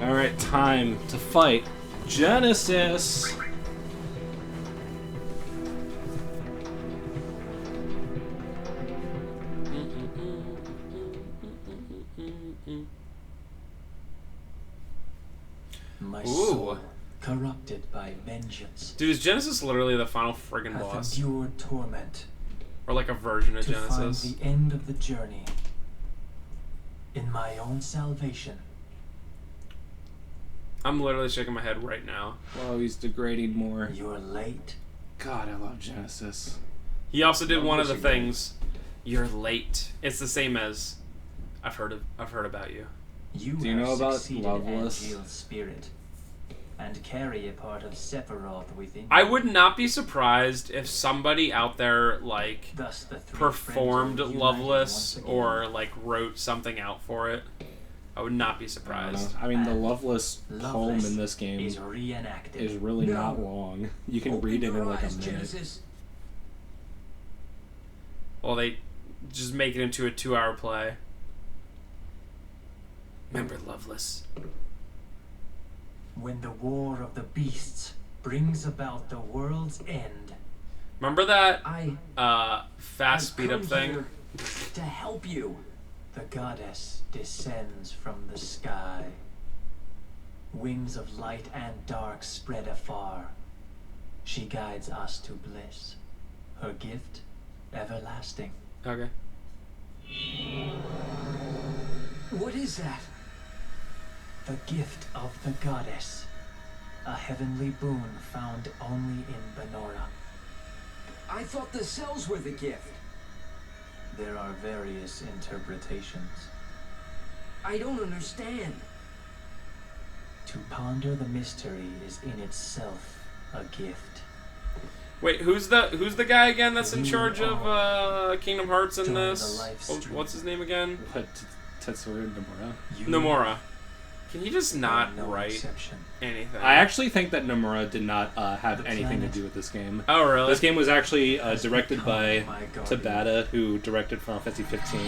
Alright, time to fight Genesis! My soul, corrupted by vengeance. Dude, is Genesis literally the final friggin' boss? Endured torment. Or like a version of Genesis? To find the end of the journey. In my own salvation. I'm literally shaking my head right now. Whoa, he's degrading more. You're late. God, I love Genesis. He also did one of the things. You're late. It's the same as I've heard about you. Do you know about Loveless? Angel's spirit, and carry a part of Sephiroth within you. I would not be surprised if somebody out there like performed Loveless or like wrote something out for it. I would not be surprised. I mean, the Loveless poem in this game is reenacted. Is really not long. You can read it in like a minute. Genesis. Well, they just make it into a 2-hour play. Remember Loveless. When the war of the beasts brings about the world's end. Remember that fast speed up thing? To help you. The goddess descends from the sky. Wings of light and dark spread afar. She guides us to bliss. Her gift, everlasting. Okay. What is that? The gift of the goddess. A heavenly boon found only in Benora. I thought the cells were the gift. There are various interpretations. I don't understand. To ponder the mystery is in itself a gift. Wait, who's the guy again that's in charge of Kingdom Hearts in this? What's his name again? Tetsuya Nomura. Nomura. Can he just not write anything? I actually think that Nomura did not have anything to do with this game. Oh, really? This game was actually directed by Tabata, who directed Final Fantasy 15.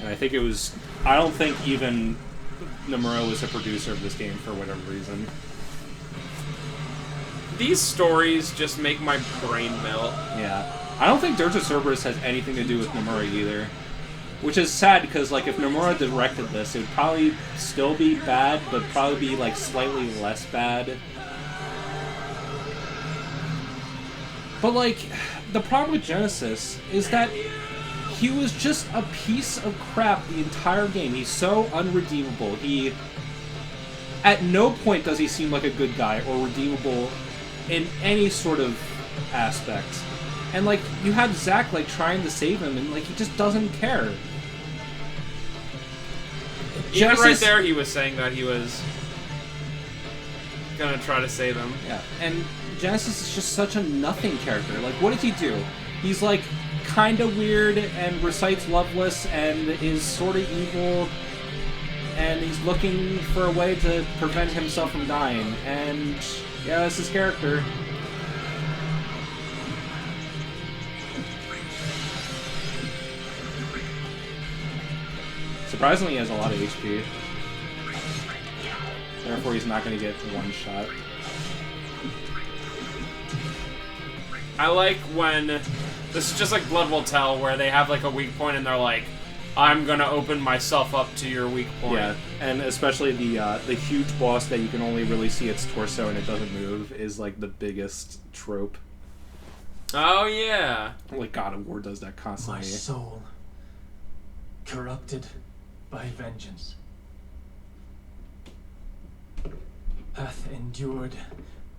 And I think it was... I don't think even Nomura was a producer of this game for whatever reason. These stories just make my brain melt. Yeah. I don't think Dirge of Cerberus has anything to do with Nomura either. Which is sad, because like if Nomura directed this, it would probably still be bad, but probably be like slightly less bad. But like, the problem with Genesis is that he was just a piece of crap the entire game. He's so unredeemable. He... At no point does he seem like a good guy or redeemable in any sort of aspect. And like, you have Zack like trying to save him, and like he just doesn't care. Even right there, he was saying that he was gonna try to save him. Yeah, and Genesis is just such a nothing character. Like, what does he do? He's like kind of weird and recites Loveless and is sort of evil, and he's looking for a way to prevent himself from dying. And yeah, that's his character. Surprisingly, he has a lot of HP. Therefore, he's not going to get one shot. I like when... This is just like Blood Will Tell, where they have like a weak point and they're like, I'm going to open myself up to your weak point. Yeah, and especially the huge boss that you can only really see its torso and it doesn't move is like the biggest trope. Oh, yeah. Like God of War does that constantly. My soul, corrupted by vengeance, hath endured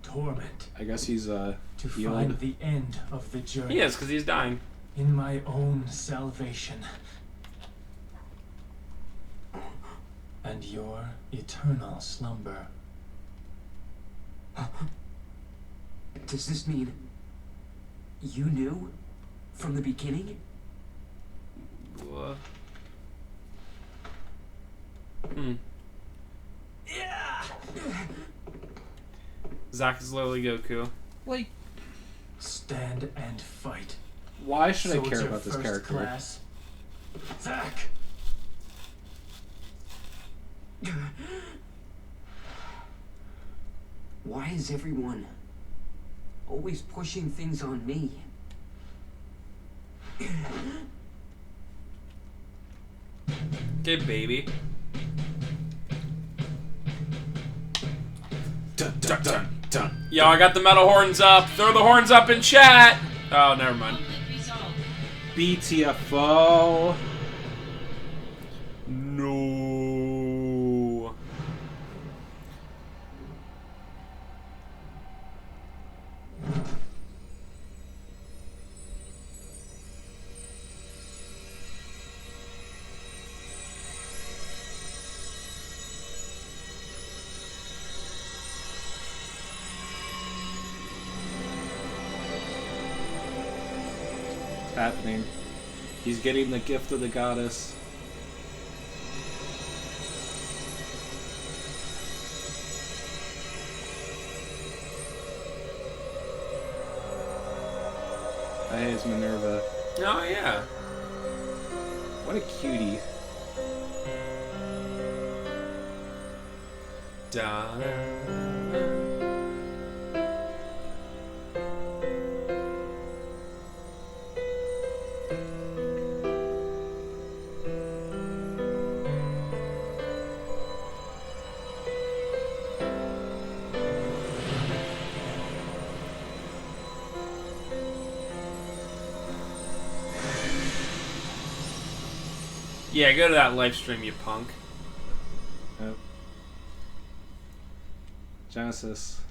torment. I guess he's to find the end of the journey. He is, because he's dying. In my own salvation. And your eternal slumber. Does this mean you knew from the beginning? What? Yeah. Zack is literally Goku. Like, stand and fight. Why should I care about this character? Class. Zack. Why is everyone always pushing things on me? Okay, baby. Dun, dun, dun, dun. Yo, I got the metal horns up. Throw the horns up in chat. Oh, never mind. BTFO. No. Happening. He's getting the gift of the goddess. Hey, it's Minerva. Oh, yeah. What a cutie. Da, da, yeah, go to that live stream, you punk. Yep. Genesis.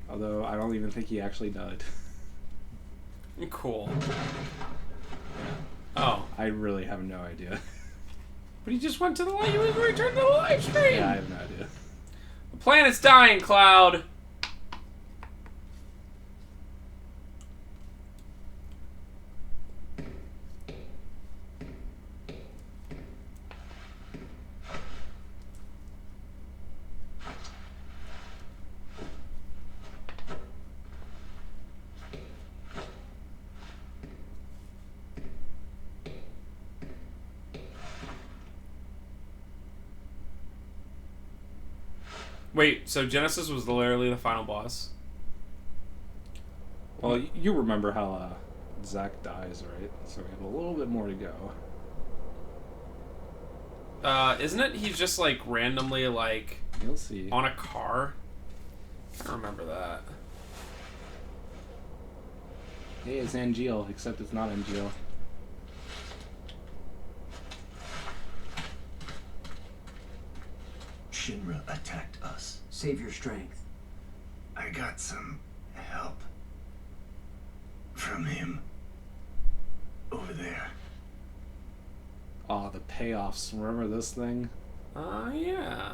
Although I don't even think he actually died. Cool. Yeah. Oh. I really have no idea. But he just went to the live. He was returned to the live stream. Yeah, I have no idea. The planet's dying, Cloud. Wait, so Genesis was literally the final boss? Well, you remember how Zack dies, right? So we have a little bit more to go. Isn't it he's just like randomly like You'll see. on a car? I don't remember that. Hey, it's Angeal, except it's not Angeal. Shinra attacked us. Save your strength. I got some help from him over there. Aw, the payoffs. Remember this thing? Yeah.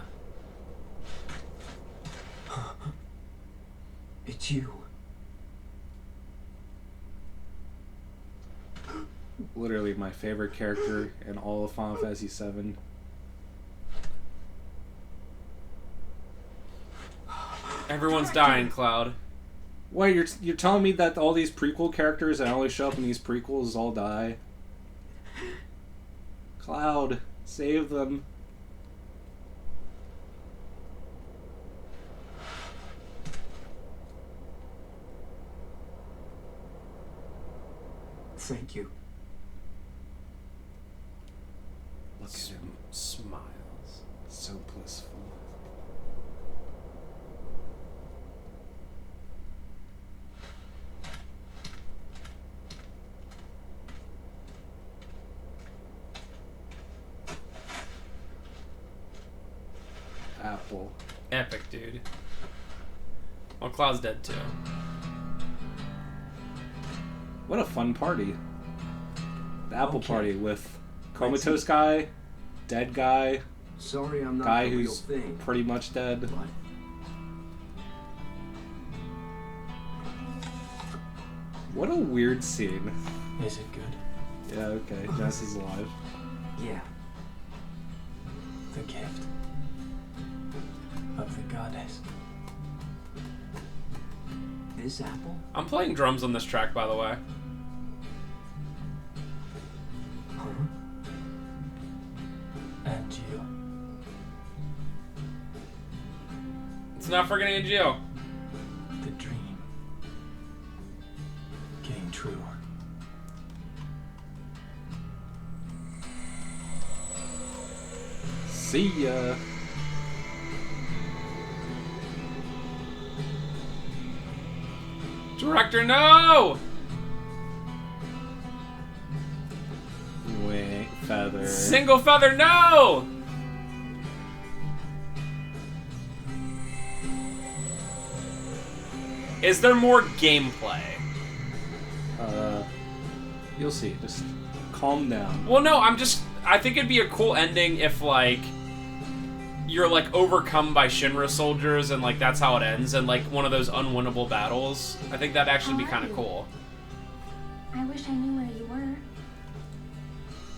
It's you. Literally my favorite character in all of Final Fantasy VII. Everyone's dying, Cloud. What, you're telling me that all these prequel characters that only show up in these prequels all die? Cloud, save them. Thank you. Look at him. Smiles. So blissful. Apple. Epic, dude. Well, Cloud's dead too. What a fun party. The Apple Okay. Party with Comatose Guy, Dead Guy, Sorry, I'm not Guy the real who's thing. pretty much dead. But What a weird scene. Is it good? Yeah, okay. Jess is alive. yeah, The gift of the goddess. this apple. I'm playing drums on this track, by the way. Huh? And you. Let's not forget Angio. The dream came true. See ya. Director, no! Wing feather. Single feather, no! Is there more gameplay? You'll see. Just calm down. Well, no, I think it'd be a cool ending if, like, you're, like, overcome by Shinra soldiers and, like, that's how it ends, and, like, one of those unwinnable battles. I think that'd actually be kind of cool. I wish I knew where you were.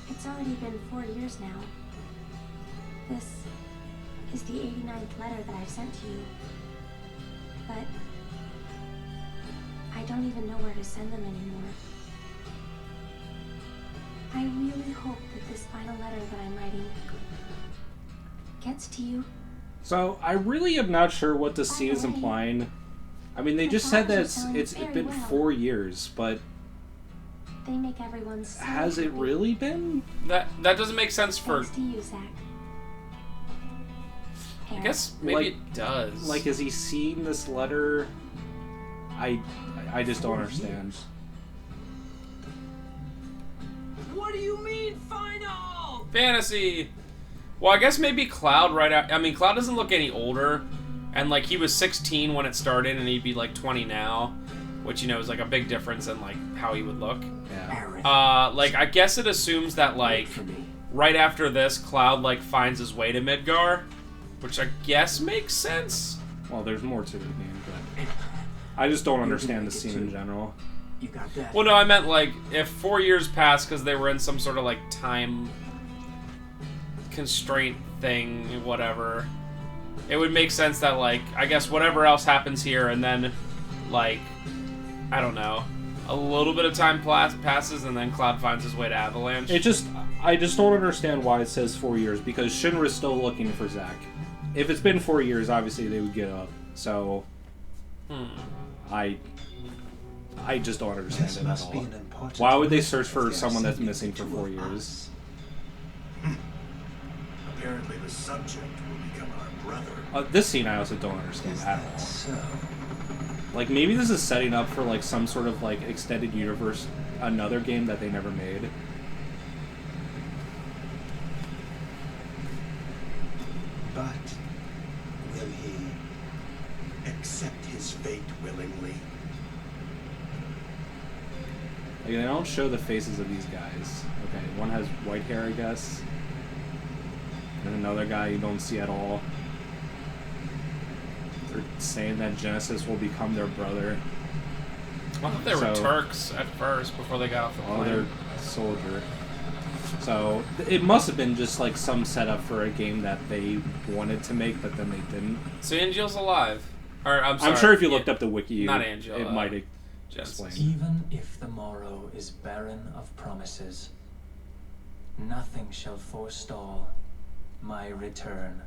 It's already been 4 years now. This is the 89th letter that I've sent to you. But I don't even know where to send them anymore. I really hope that this final letter that I'm writing gets to you. So, I really am not sure what this scene is implying. I mean, they just said that it's been 4 years, but they make everyone so has it really been? That doesn't make sense for... Thanks to you, Zach. I guess maybe it does. Like, has he seen this letter? I just don't understand. What do you mean, final? Fantasy! Well, I guess maybe Cloud right out... I mean, Cloud doesn't look any older. And, like, he was 16 when it started, and he'd be, like, 20 now. Which, you know, is, like, a big difference in, like, how he would look. Yeah. Like, I guess it assumes that, like, right after this, Cloud, like, finds his way to Midgar. Which I guess makes sense. Well, there's more to the game, but I just don't understand the scene in general. You got that? Well, no, I meant, like, if 4 years passed because they were in some sort of, like, time constraint thing, whatever, it would make sense that, like, I guess whatever else happens here, and then, like, I don't know, a little bit of time passes, and then Cloud finds his way to Avalanche. I just don't understand why it says 4 years, because Shinra's still looking for Zack. If it's been 4 years, obviously they would get up, so... I just don't understand it at all. Why would they search for someone that's missing for 4 years? Apparently the subject will become our brother. This scene I also don't understand at all. So, Like, maybe this is setting up for, like, some sort of, like, extended universe, another game that they never made. but will he accept his fate willingly? Like, they don't show the faces of these guys. Okay, one has white hair, I guess. And another guy you don't see at all. They're saying that Genesis will become their brother. I thought they were Turks at first before they got off the plane. Oh, they're soldier. So it must have been just like some setup for a game that they wanted to make, but then they didn't. So Angel's alive. Or I'm sorry. I'm sure if you looked up the wiki, not Angel, it might explain. Even if the morrow is barren of promises, nothing shall forestall my return.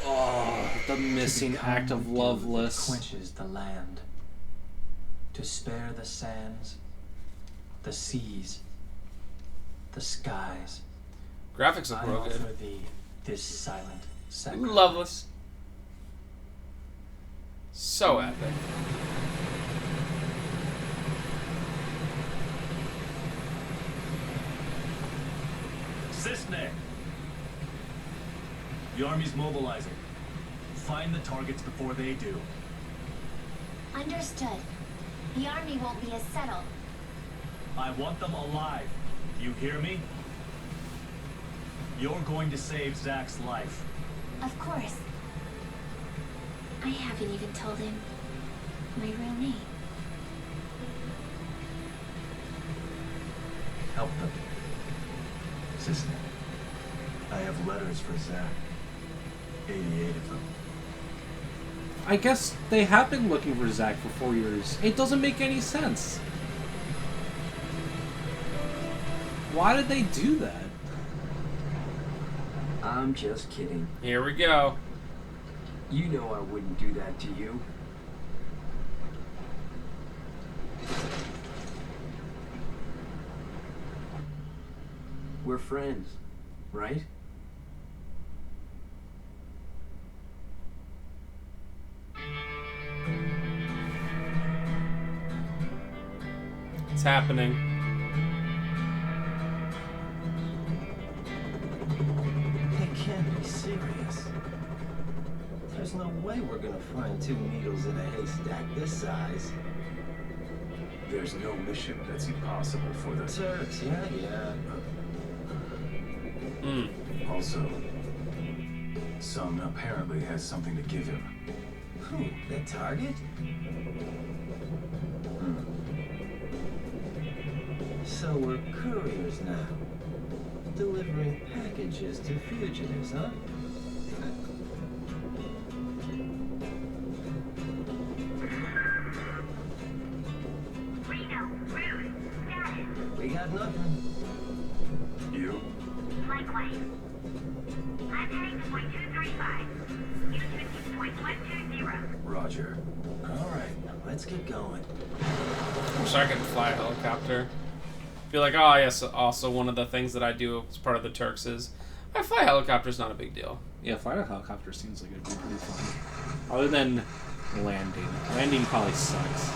Oh, the missing act of Loveless. Quenches the land, to spare the sands, the seas, the skies. Graphics look I real offer good. thee this silent sacrifice. Loveless. So epic. Cisne! The army's mobilizing. Find the targets before they do. Understood. The army won't be as settled. I want them alive. Do you hear me? You're going to save Zack's life. Of course. I haven't even told him my real name. Help them. Cisne, I have letters for Zack. 88 of them. I guess they have been looking for Zack for 4 years. It doesn't make any sense. Why did they do that? I'm just kidding. Here we go. You know I wouldn't do that to you. We're friends, right? It's happening. They can't be serious. There's no way we're gonna find 2 needles in a haystack this size. There's no mission that's impossible for the Turks, yeah. Also, Sung apparently has something to give him. Who? The target? So we're couriers now. Delivering packages to fugitives, huh? We got nothing. You? Likewise. I'm heading to point 235. You to point 120. Roger. All right, let's get going. Wish I could fly a helicopter. Feel like, oh yes, also one of the things that I do as part of the Turks is I fly helicopters, not a big deal. Yeah, flying a helicopter seems like it'd be pretty fun. Other than landing. Landing probably sucks.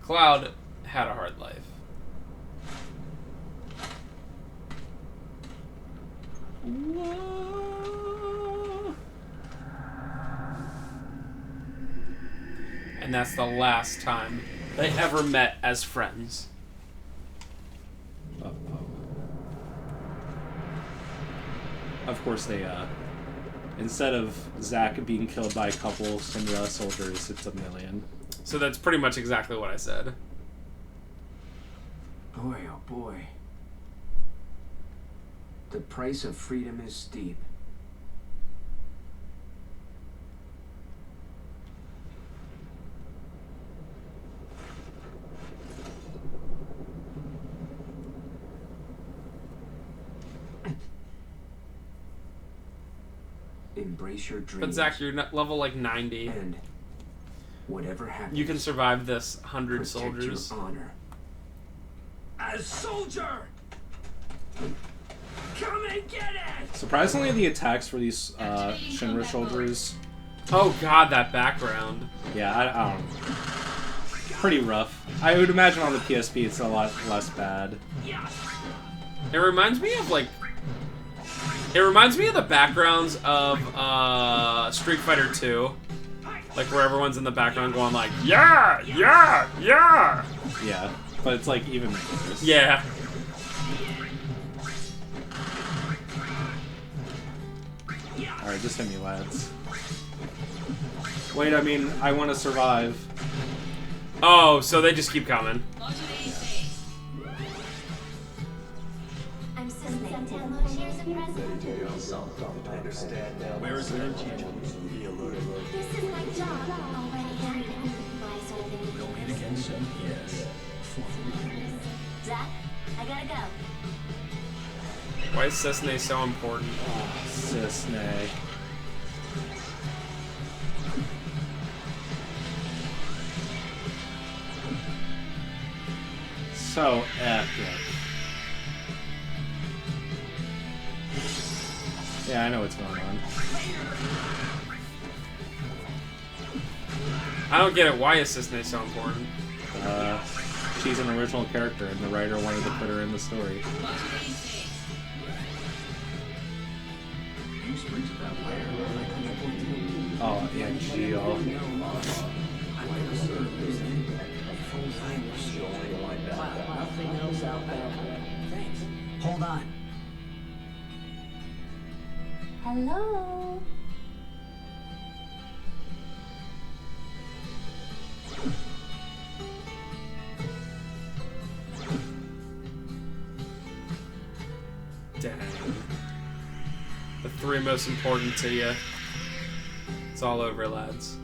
Cloud had a hard life. And that's the last time they ever met as friends. Uh-oh. Of course they, instead of Zack being killed by a couple Cinderella soldiers, it's 1,000,000. So that's pretty much exactly what I said. Boy, oh boy. The price of freedom is steep. Embrace your dreams. But Zack, you're level like 90. And whatever happens, You can survive this 100 protect soldiers. your honor. As soldier, come and get it. Surprisingly, the attacks for these Shinra soldiers, Oh god, that background. yeah, I don't know. Pretty rough. I would imagine on the PSP it's a lot less bad. It reminds me of like... It reminds me of the backgrounds of Street Fighter 2. Like where everyone's in the background going like, yeah, yeah, yeah. Yeah, but it's like even worse. Yeah. Alright, just hit me, lads. Wait, I mean, I want to survive. Oh, so they just keep coming. I'm Sisney. Here's a present. I understand now. Where is it? Be alerted. This is my job. Already handwritten by sort of We'll meet again soon. Yes. Zack, I gotta go. Why is Cessna so important? Cisne. So epic. Yeah, I know what's going on. I don't get it. Why is Cessna so important? She's an original character, and the writer wanted to put her in the story. Oh, yeah, Geo. Nothing else out there. Thanks. Hold on. Hello. most important to you. It's all over, lads.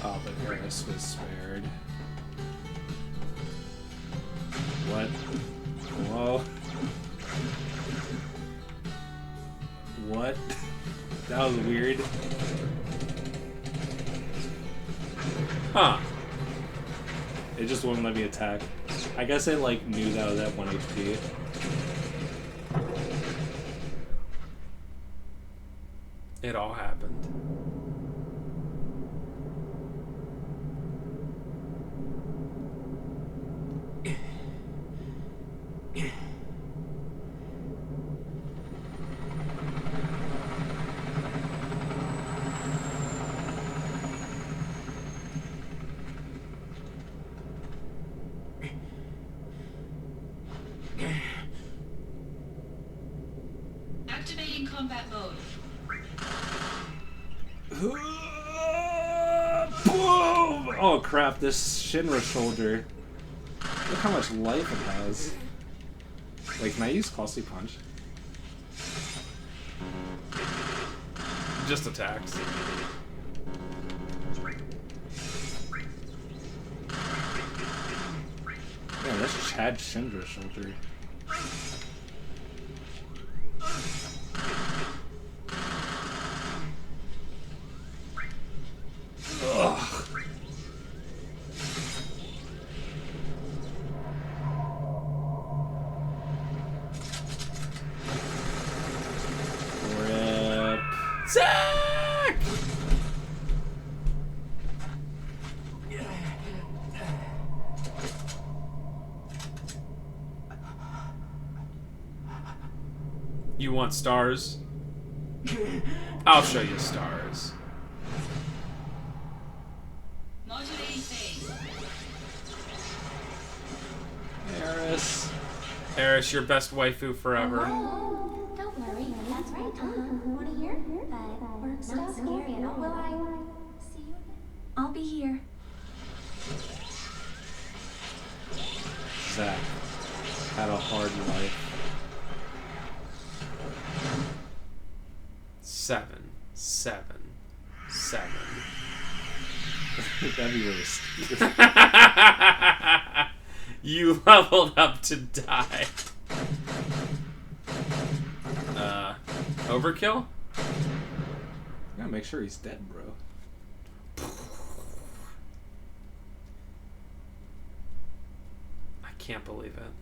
Oh, but Eris was spared. What? Whoa. What? That was weird. Huh. It just wouldn't let me attack. I guess it like knew that I was at 1 HP. It all happened. Activating combat mode. Boom! Oh crap, this Shinra shoulder. Look how much life it has. Wait, can I use Costly Punch? Just attacks. Yeah, that's Chad Shinra shoulder. Ugh. Rip. Zack! You want stars? I'll show you stars. Modulating phase. Eris. Eris, your best waifu forever. Oh, don't worry, that's right. Want to hear? But we're not scary at all. Will I see you again? I'll be here. Zack had a hard life. 7, 7, 7. That'd be really stupid. You leveled up to die. Overkill? Gotta make sure he's dead, bro. I can't believe it.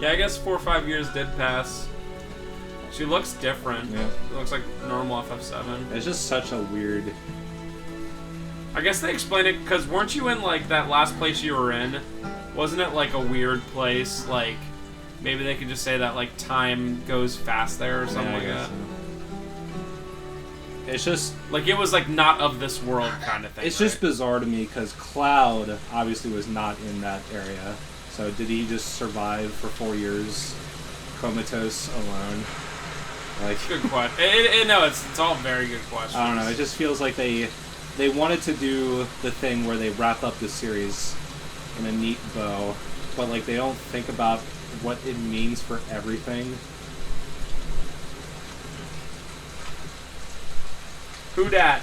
Yeah, I guess 4 or 5 years did pass. She looks different. Yeah. It looks like normal FF7. It's just such a weird... I guess they explained it because weren't you in like that last place you were in? Wasn't it like a weird place? Like maybe they could just say that like time goes fast there or something like that. So. It's just like it was like not of this world kind of thing. It's just bizarre to me because Cloud obviously was not in that area. So did he just survive for 4 years, comatose alone? Like good question. No, it's all very good questions. I don't know. It just feels like they wanted to do the thing where they wrap up the series in a neat bow, but like they don't think about what it means for everything. Who dat?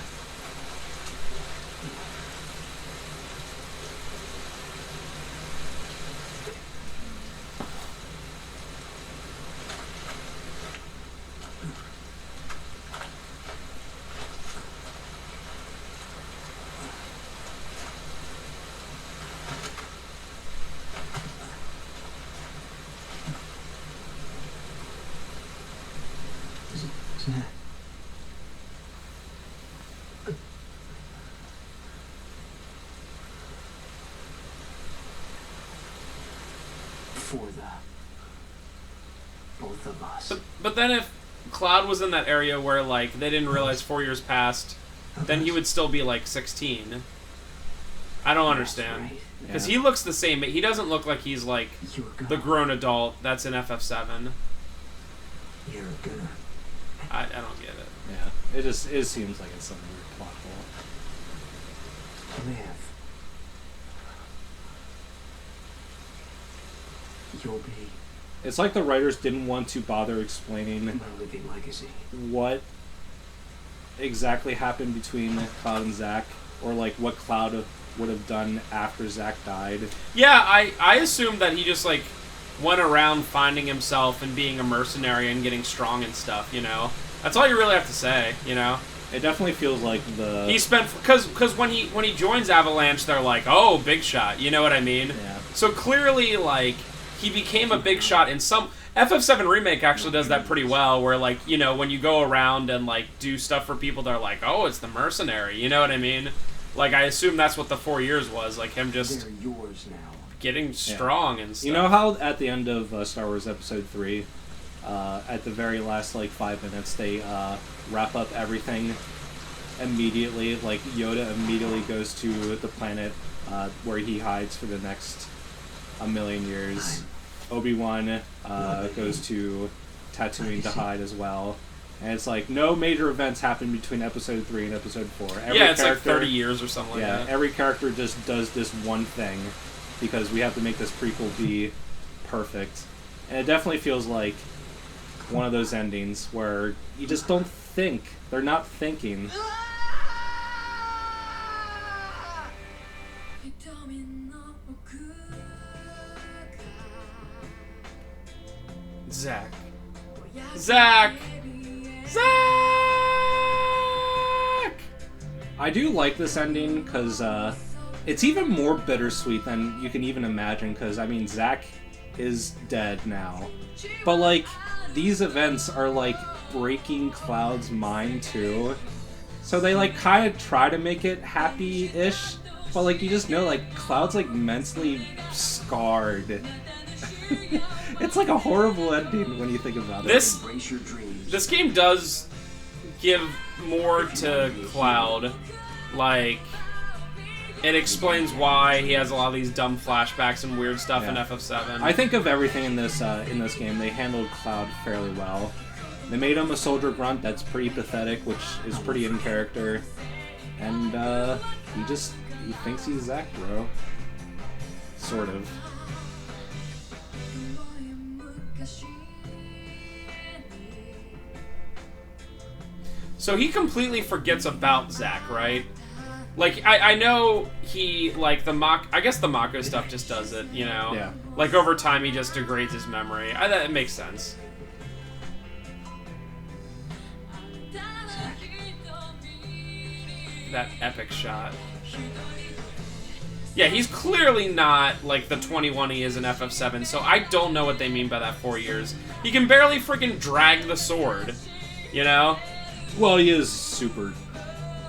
For the both of us. But then if Cloud was in that area where like they didn't realize 4 years passed, then he would still be like 16. I don't understand. Because he looks the same, but he doesn't look like he's like the grown adult that's in FF7. You're gonna. I don't get it. Yeah. It seems like it's some weird plot hole. Live. You'll be It's like the writers didn't want to bother explaining my living legacy. what exactly happened between Cloud and Zack, or like what Cloud would have done after Zack died. Yeah, I assumed that he just like went around finding himself and being a mercenary and getting strong and stuff, you know? That's all you really have to say, you know? It definitely feels like He spent... Because when he joins Avalanche, they're like, oh, big shot, you know what I mean? Yeah. So clearly, like, he became a big shot in some... FF7 Remake actually does that pretty well, where, like, you know, when you go around and, like, do stuff for people, they're like, oh, it's the mercenary, you know what I mean? Like, I assume that's what the 4 years was, like, him just... They're yours now. Getting strong and stuff. You know how at the end of Star Wars Episode 3, at the very last, like, 5 minutes, they wrap up everything immediately? Like, Yoda immediately goes to the planet where he hides for the next 1,000,000 years. Obi-Wan goes to Tatooine to hide as well. And it's like, no major events happen between Episode 3 and Episode 4. It's like 30 years or something like that. Yeah, every character just does this one thing, because we have to make this prequel be perfect. And it definitely feels like one of those endings where you just don't think. They're not thinking. Zack. Zack! I do like this ending, because it's even more bittersweet than you can even imagine, because, I mean, Zack is dead now. But, like, these events are, like, breaking Cloud's mind, too. So they, like, kind of try to make it happy-ish, but, like, you just know, like, Cloud's, like, mentally scarred. It's, like, a horrible ending when you think about it. This game does give more to Cloud. Like, it explains why he has a lot of these dumb flashbacks and weird stuff in FF7. I think of everything in this game, they handled Cloud fairly well. They made him a soldier grunt that's pretty pathetic, which is pretty in character. And he thinks he's Zack, bro. Sort of. So he completely forgets about Zack, right? Like, I know he, like, I guess the Mako stuff just does it, you know? Yeah. Like, over time, he just degrades his memory. That makes sense. That epic shot. Yeah, he's clearly not, like, the 21 he is in FF7, so I don't know what they mean by that 4 years. He can barely freaking drag the sword, you know? Well, he is super...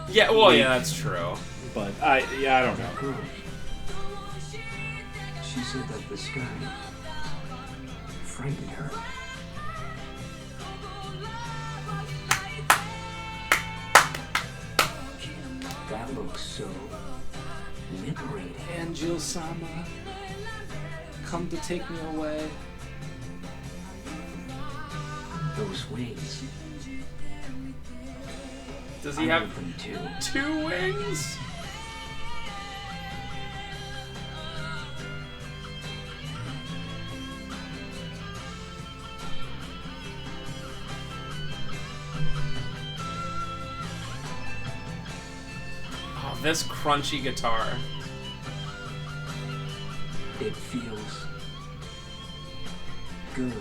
Yeah, well, yeah, that's true. But, I don't know. Girl. She said that the sky frightened her. That looks so liberating. Angel-sama, come to take me away. Those wings. Does he have them too? 2 wings? Oh, this crunchy guitar. It feels good.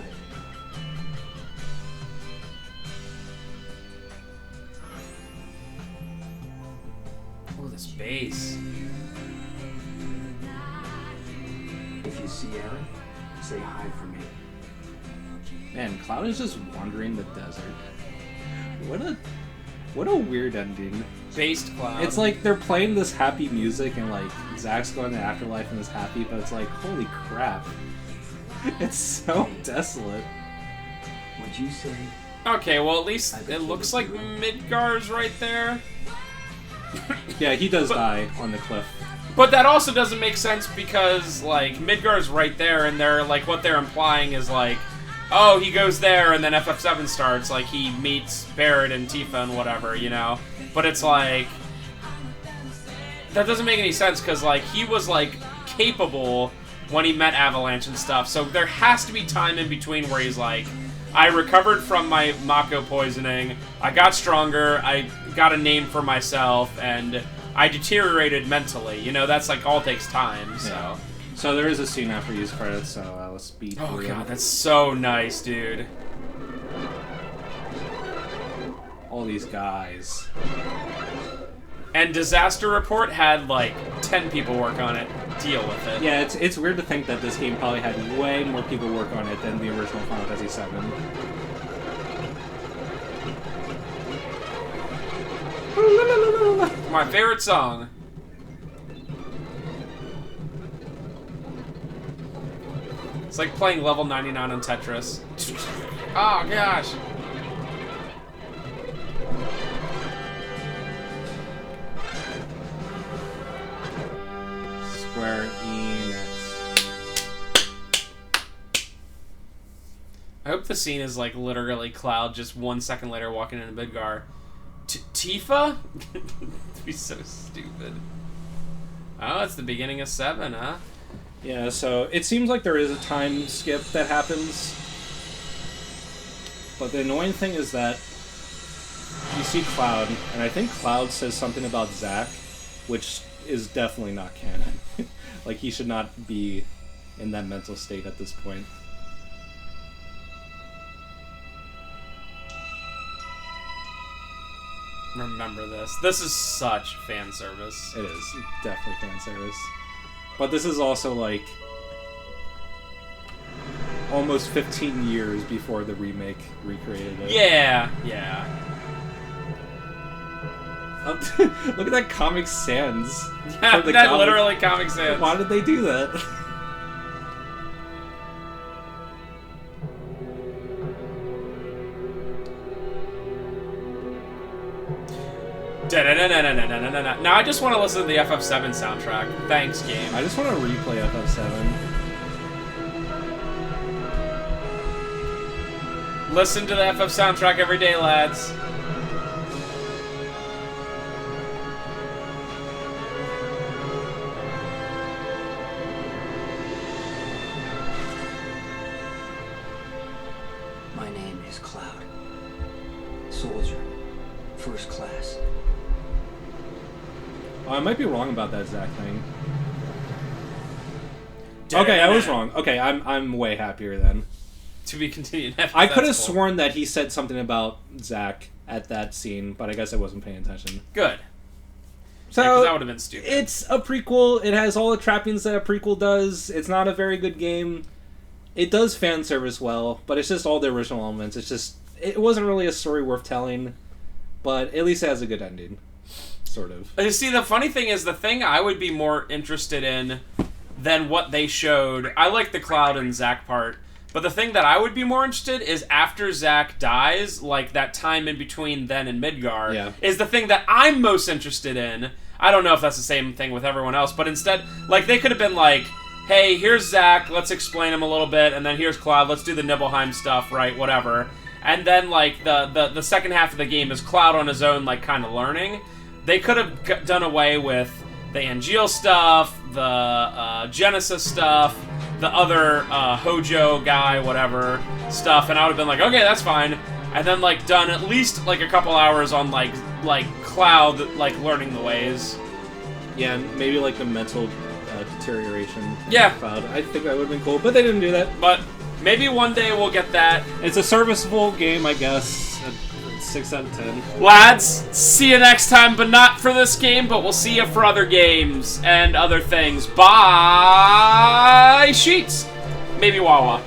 Oh, this bass. If you see Aaron, say hi for me. Man, Cloud is just wandering the desert. What a weird ending. Based Cloud. It's like they're playing this happy music and like Zack's going to the afterlife and is happy, but it's like, holy crap. It's so desolate. Would you say? Okay, well at least it looks like Midgar's right there. Yeah, he does die on the cliff. But that also doesn't make sense because, like, Midgar's right there, and they're, like, what they're implying is, like, oh, he goes there, and then FF7 starts. Like, he meets Barrett and Tifa and whatever, you know? But it's like... that doesn't make any sense, because, like, he was, like, capable when he met Avalanche and stuff. So there has to be time in between where he's like, I recovered from my Mako poisoning, I got stronger, I got a name for myself, and I deteriorated mentally. You know, that's, like, all takes time, so... Yeah. So there is a scene after use credits, so let's speed Oh through god, it. that's so nice, dude. All these guys. And Disaster Report had, like, 10 people work on it. Deal with it. Yeah, it's weird to think that this game probably had way more people work on it than the original Final Fantasy VII. My favorite song. It's like playing level 99 on Tetris. Oh gosh. Square Enix. I hope the scene is like literally Cloud just 1 second later walking into Midgar. Tifa? That'd be so stupid. Oh, it's the beginning of 7, huh? Yeah, so it seems like there is a time skip that happens. But the annoying thing is that you see Cloud, and I think Cloud says something about Zack, which is definitely not canon. Like, he should not be in that mental state at this point. Remember this. This is such fan service. It is definitely fan service. But this is also like almost 15 years before the remake recreated it. Yeah, yeah. Look at that Comic Sans. Yeah, from the that comic. literally Comic Sans. Why did they do that? Now I just want to listen to the FF7 soundtrack. Thanks, game. I just want to replay FF7. Listen to the FF soundtrack every day, lads. My name is Cloud. Soldier. First class. Oh, I might be wrong about that Zack thing. Okay, I was wrong. Okay, I'm way happier then. To be continued. I could have sworn that he said something about Zack at that scene, but I guess I wasn't paying attention. Good. So yeah, 'cause that would have been stupid. It's a prequel. It has all the trappings that a prequel does. It's not a very good game. It does fan service well, but it's just all the original elements. It's just it wasn't really a story worth telling, but at least it has a good ending, sort of. You see, the funny thing is, the thing I would be more interested in than what they showed. I like the Cloud and Zack part. But the thing that I would be more interested is after Zack dies, like that time in between then and Midgar, is the thing that I'm most interested in. I don't know if that's the same thing with everyone else, but instead, like, they could have been like, hey, here's Zack, let's explain him a little bit, and then here's Cloud, let's do the Nibelheim stuff, right, whatever. And then, like, the second half of the game is Cloud on his own, like, kind of learning. They could have done away with the Angeal stuff, the Genesis stuff, the other Hojo guy, whatever, stuff, and I would have been like, okay, that's fine. And then, like, done at least, like, a couple hours on, like Cloud, like, learning the ways. Yeah, and maybe, like, the mental deterioration. Yeah. Cloud. I think that would have been cool, but they didn't do that. But maybe one day we'll get that. It's a serviceable game, I guess. 6 out of 10. Lads, see you next time, but not for this game, but we'll see you for other games and other things. Bye, Sheets. Maybe Wawa.